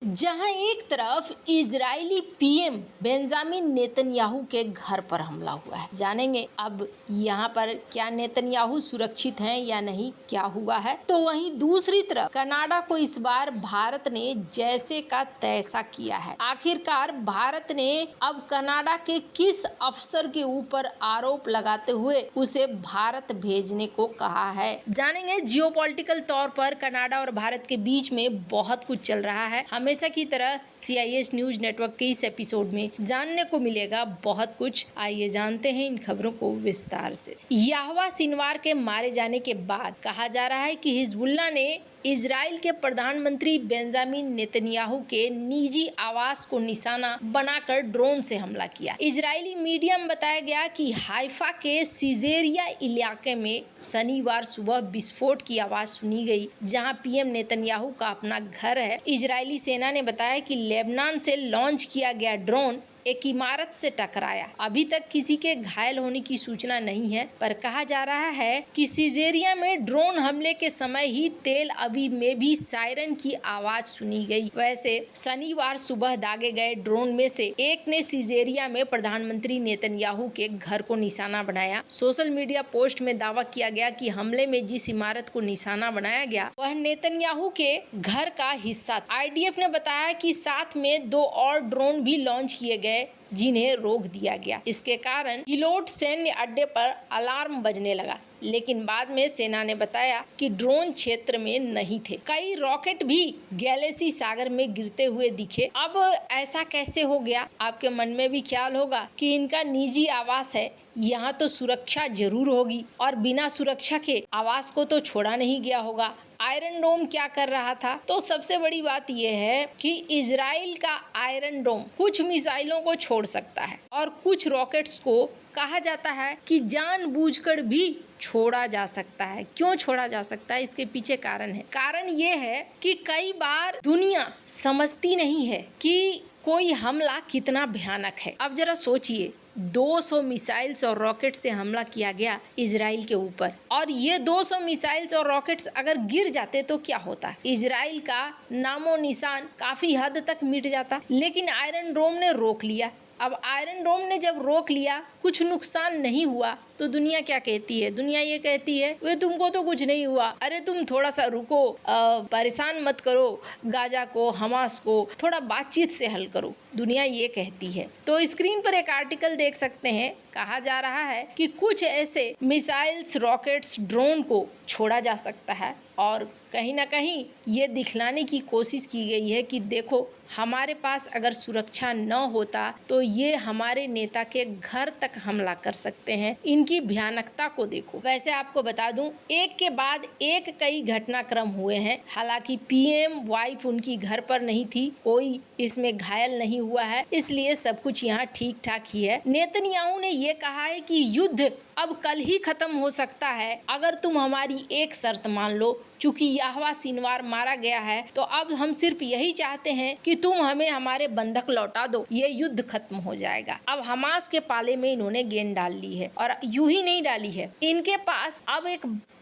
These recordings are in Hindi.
जहां एक तरफ इजरायली पीएम बेंजामिन नेतन्याहू के घर पर हमला हुआ है। जानेंगे अब यहां पर क्या नेतन्याहू सुरक्षित हैं या नहीं, क्या हुआ है। तो वहीं दूसरी तरफ कनाडा को इस बार भारत ने जैसे का तैसा किया है। आखिरकार भारत ने अब कनाडा के किस अफसर के ऊपर आरोप लगाते हुए उसे भारत भेजने को कहा है। जानेंगे जियोपॉलिटिकल तौर पर कनाडा और भारत के बीच में बहुत कुछ चल रहा है। हमेशा की तरह CIS न्यूज नेटवर्क के इस एपिसोड में जानने को मिलेगा बहुत कुछ। आइए जानते हैं इन खबरों को विस्तार से। याहवा सिनवार के मारे जाने के बाद कहा जा रहा है कि हिजबुल्लाह ने इजराइल के प्रधानमंत्री बेंजामिन नेतन्याहू के निजी आवास को निशाना बनाकर ड्रोन से हमला किया। इजरायली मीडिया में बताया गया कि हाइफा के सीजेरिया इलाके में शनिवार सुबह विस्फोट की आवाज सुनी गई, जहां पीएम नेतन्याहू का अपना घर है। इजरायली सेना ने बताया कि लेबनान से लॉन्च किया गया ड्रोन एक इमारत से टकराया। अभी तक किसी के घायल होने की सूचना नहीं है, पर कहा जा रहा है कि सीजेरिया में ड्रोन हमले के समय ही तेल अवीव में भी सायरन की आवाज सुनी गई। वैसे शनिवार सुबह दागे गए ड्रोन में से एक ने सीजेरिया में प्रधानमंत्री नेतन्याहू के घर को निशाना बनाया। सोशल मीडिया पोस्ट में दावा किया गया कि हमले में जिस इमारत को निशाना बनाया गया वह नेतन्याहू के घर का हिस्सा। IDF ने बताया कि साथ में 2 और ड्रोन भी लॉन्च किए गए जिन्हें रोक दिया गया। इसके कारण हिलोट सैन्य अड्डे पर अलार्म बजने लगा, लेकिन बाद में सेना ने बताया कि ड्रोन क्षेत्र में नहीं थे। कई रॉकेट भी गैलेसी सागर में गिरते हुए दिखे। अब ऐसा कैसे हो गया? आपके मन में भी ख्याल होगा कि इनका निजी आवास है, यहाँ तो सुरक्षा जरूर होगी और बिना सुरक्षा के आवास को तो छोड़ा नहीं गया होगा। आयरन डोम क्या कर रहा था? तो सबसे बड़ी बात यह है कि इजराइल का आयरन डोम कुछ मिसाइलों को छोड़ सकता है और कुछ रॉकेट्स को कहा जाता है कि जानबूझकर भी छोड़ा जा सकता है। क्यों छोड़ा जा सकता है? इसके पीछे कारण है। कारण ये है कि कई बार दुनिया समझती नहीं है कि कोई हमला कितना भयानक है। अब जरा सोचिए, 200 मिसाइल्स और रॉकेट से हमला किया गया इजराइल के ऊपर, और ये 200 मिसाइल्स और रॉकेट्स अगर गिर जाते तो क्या होता? इजराइल का नामो निशान काफी हद तक मिट जाता। लेकिन आयरन डोम ने रोक लिया। अब आयरन डोम ने जब रोक लिया, कुछ नुकसान नहीं हुआ, तो दुनिया क्या कहती है? दुनिया ये कहती है वे तुमको तो कुछ नहीं हुआ, अरे तुम थोड़ा सा रुको, परेशान मत करो गाजा को, हमास को, थोड़ा बातचीत से हल करो। दुनिया ये कहती है। तो स्क्रीन पर एक आर्टिकल देख सकते हैं। कहा जा रहा है कि कुछ ऐसे मिसाइल्स, रॉकेट्स, ड्रोन को छोड़ा जा सकता है और कहीं ना कहीं ये दिखलाने की कोशिश की गई है कि देखो, हमारे पास अगर सुरक्षा न होता तो ये हमारे नेता के घर तक हमला कर सकते हैं। इनकी भयानकता को देखो। वैसे आपको बता दूं, एक के बाद एक कई घटनाक्रम हुए हैं। हालांकि PM वाइफ उनकी घर पर नहीं थी, कोई इसमें घायल नहीं हुआ है, इसलिए सब कुछ यहाँ ठीक ठाक ही है। नेतन्याहू ने ये कहा है कि युद्ध अब कल ही खत्म हो सकता है अगर तुम हमारी एक शर्त मान लो। चूंकि याहवा सिनवार मारा गया है तो अब हम सिर्फ यही चाहते हैं कि तुम हमें हमारे बंधक लौटा दो, ये युद्ध खत्म हो जाएगा। अब हमास के पाले में इन्होंने गेंद डाल ली है, और यूं ही नहीं डाली है, इनके पास अब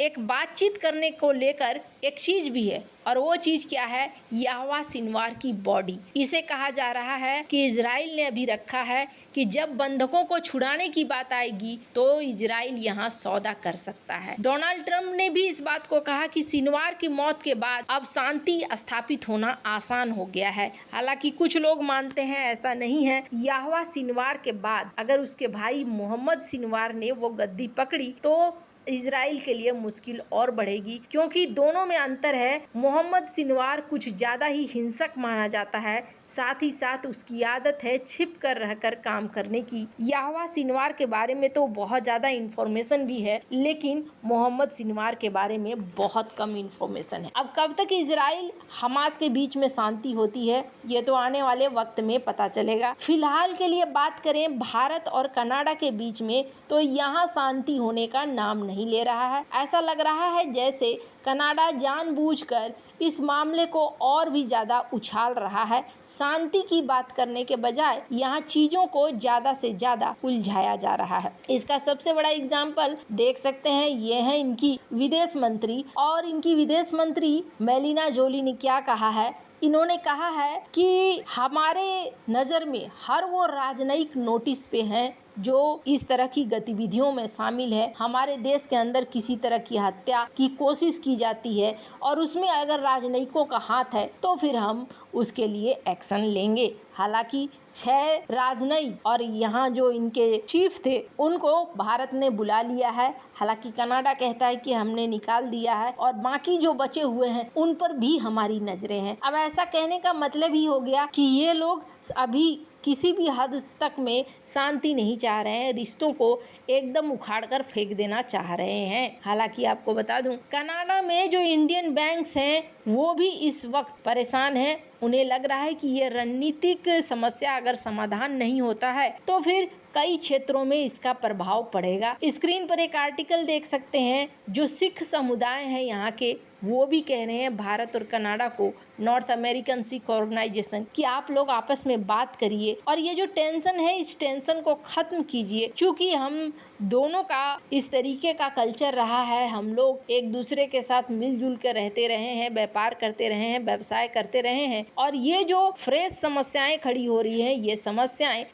एक बातचीत करने को लेकर एक चीज भी है, और वो चीज क्या है? याहवा सिनवार की बॉडी। इसे कहा जा रहा है कि इजराइल ने अभी रखा है कि जब बंधकों को छुड़ाने की बात आएगी तो इजराइल यहाँ सौदा कर सकता है। डोनाल्ड ट्रंप ने भी इस बात को कहा कि सिनवार की मौत के बाद अब शांति स्थापित होना आसान हो गया है। हालांकि कुछ लोग मानते हैं ऐसा नहीं है। याहवा सिनवार के बाद अगर उसके भाई मोहम्मद सिनवार ने वो गद्दी पकड़ी तो इजराइल के लिए मुश्किल और बढ़ेगी, क्योंकि दोनों में अंतर है। मोहम्मद सिनवार कुछ ज्यादा ही हिंसक माना जाता है, साथ ही साथ उसकी आदत है छिप कर रहकर काम करने की। याहवा सिनवार के बारे में तो बहुत ज्यादा इंफॉर्मेशन भी है, लेकिन मोहम्मद सिनवार के बारे में बहुत कम इंफॉर्मेशन है। अब कब तक इजराइल हमास के बीच में शांति होती है, ये तो आने वाले वक्त में पता चलेगा। फिलहाल के लिए बात करें भारत और कनाडा के बीच में, तो यहाँ शांति होने का नाम नहीं ले रहा है। ऐसा लग रहा है जैसे कनाडा जानबूझकर इस मामले को और भी ज्यादा उछाल रहा है। शांति की बात करने के बजाय यहाँ चीजों को ज्यादा से ज्यादा उलझाया जा रहा है। इसका सबसे बड़ा एग्जाम्पल देख सकते हैं, ये है इनकी विदेश मंत्री। और इनकी विदेश मंत्री मेलिना जोली ने क्या कहा है इन्होंने कहा है कि हमारे नज़र में हर वो राजनयिक नोटिस पे हैं जो इस तरह की गतिविधियों में शामिल है। हमारे देश के अंदर किसी तरह की हत्या की कोशिश की जाती है और उसमें अगर राजनयिकों का हाथ है तो फिर हम उसके लिए एक्शन लेंगे। हालांकि 6 राजनयिक और यहाँ जो इनके चीफ थे उनको भारत ने बुला लिया है। हालांकि कनाडा कहता है कि हमने निकाल दिया है और बाकी जो बचे हुए हैं उन पर भी हमारी नजरें हैं। अब ऐसा कहने का मतलब ही हो गया कि ये लोग अभी किसी भी हद तक में शांति नहीं चाह रहे हैं, रिश्तों को एकदम उखाड़ कर फेंक देना चाह रहे हैं। हालांकि आपको बता दूं, कनाडा में जो इंडियन बैंक्स हैं वो भी इस वक्त परेशान हैं। उन्हें लग रहा है कि ये रणनीतिक समस्या अगर समाधान नहीं होता है तो फिर कई क्षेत्रों में इसका प्रभाव पड़ेगा। स्क्रीन पर एक आर्टिकल देख सकते हैं। जो सिख समुदाय हैं यहाँ के, वो भी कह रहे हैं भारत और कनाडा को, नॉर्थ अमेरिकन सिख ऑर्गेनाइजेशन, कि आप लोग आपस में बात करिए और ये जो टेंशन है इस टेंशन को ख़त्म कीजिए। क्योंकि हम दोनों का इस तरीके का कल्चर रहा है, हम लोग एक दूसरे के साथ मिलजुल कर रहते रहे हैं, व्यापार करते रहे हैं, व्यवसाय करते रहे हैं और ये जो फ्रेश समस्याएं खड़ी हो रही हैं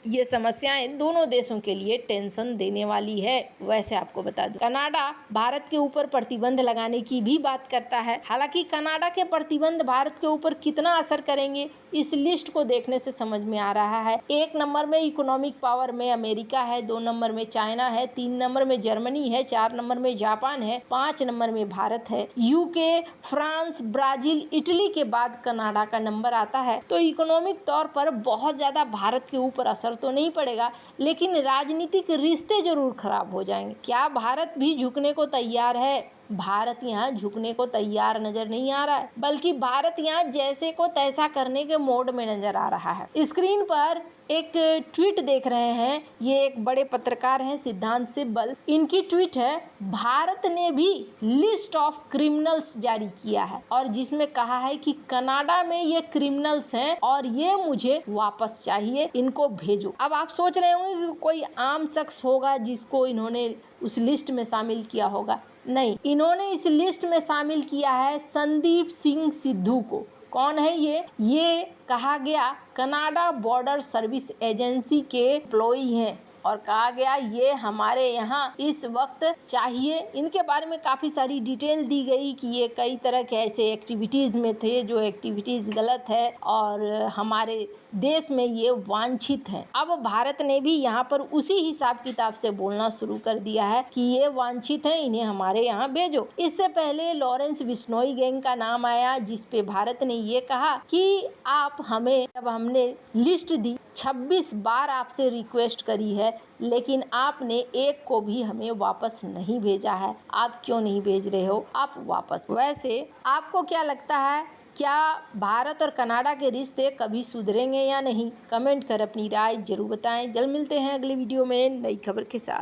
ये समस्याएं दोनों देशों के लिए टेंशन देने वाली है। वैसे आपको बता दूं, कनाडा भारत के ऊपर प्रतिबंध लगाने की भी बात करता है। हालांकि कनाडा के प्रतिबंध भारत के ऊपर कितना असर करेंगे इस लिस्ट को देखने से समझ में आ रहा है। 1 नंबर में इकोनॉमिक पावर में अमेरिका है, 2 नंबर में चाइना है, 3 नंबर में जर्मनी है, 4 नंबर में जापान है, 5 नंबर में भारत है। यूके, फ्रांस, ब्राजील, इटली के बाद कनाडा का नंबर आता है। तो इकोनॉमिक तौर पर बहुत ज़्यादा भारत के ऊपर असर तो नहीं पड़ेगा, लेकिन राजनीतिक रिश्ते जरूर खराब हो जाएंगे। क्या भारत भी झुकने को तैयार है? भारत यहाँ झुकने को तैयार नजर नहीं आ रहा है, बल्कि भारत यहाँ जैसे को तैसा करने के मोड में नजर आ रहा है। स्क्रीन पर एक ट्वीट देख रहे हैं, ये एक बड़े पत्रकार हैं सिद्धांत सिब्बल। इनकी ट्वीट है, भारत ने भी लिस्ट ऑफ क्रिमिनल्स जारी किया है और जिसमें कहा है कि कनाडा में ये क्रिमिनल्स हैं और ये मुझे वापस चाहिए, इनको भेजो। अब आप सोच रहे होंगे कि कोई आम शख्स होगा जिसको इन्होंने उस लिस्ट में शामिल किया होगा। नहीं, इन्होंने इस लिस्ट में शामिल किया है संदीप सिंह सिद्धू को। कौन है ये कहा गया कनाडा बॉर्डर सर्विस एजेंसी के एम्प्लॉई हैं और कहा गया ये हमारे यहाँ इस वक्त चाहिए। इनके बारे में काफ़ी सारी डिटेल दी गई कि ये कई तरह के ऐसे एक्टिविटीज़ में थे जो एक्टिविटीज़ गलत है और हमारे देश में ये वांछित हैं। अब भारत ने भी यहाँ पर उसी हिसाब किताब से बोलना शुरू कर दिया है कि ये वांछित हैं, इन्हें हमारे यहाँ भेजो। इससे पहले लॉरेंस बिश्नोई गैंग का नाम आया, जिस पे भारत ने ये कहा कि आप हमें, जब हमने लिस्ट दी 26 बार आपसे रिक्वेस्ट करी है, लेकिन आपने एक को भी हमें वापस नहीं भेजा है। आप क्यों नहीं भेज रहे हो? आप वापस। वैसे आपको क्या लगता है, क्या भारत और कनाडा के रिश्ते कभी सुधरेंगे या नहीं? कमेंट कर अपनी राय जरूर बताएं। जल्द मिलते हैं अगली वीडियो में नई खबर के साथ।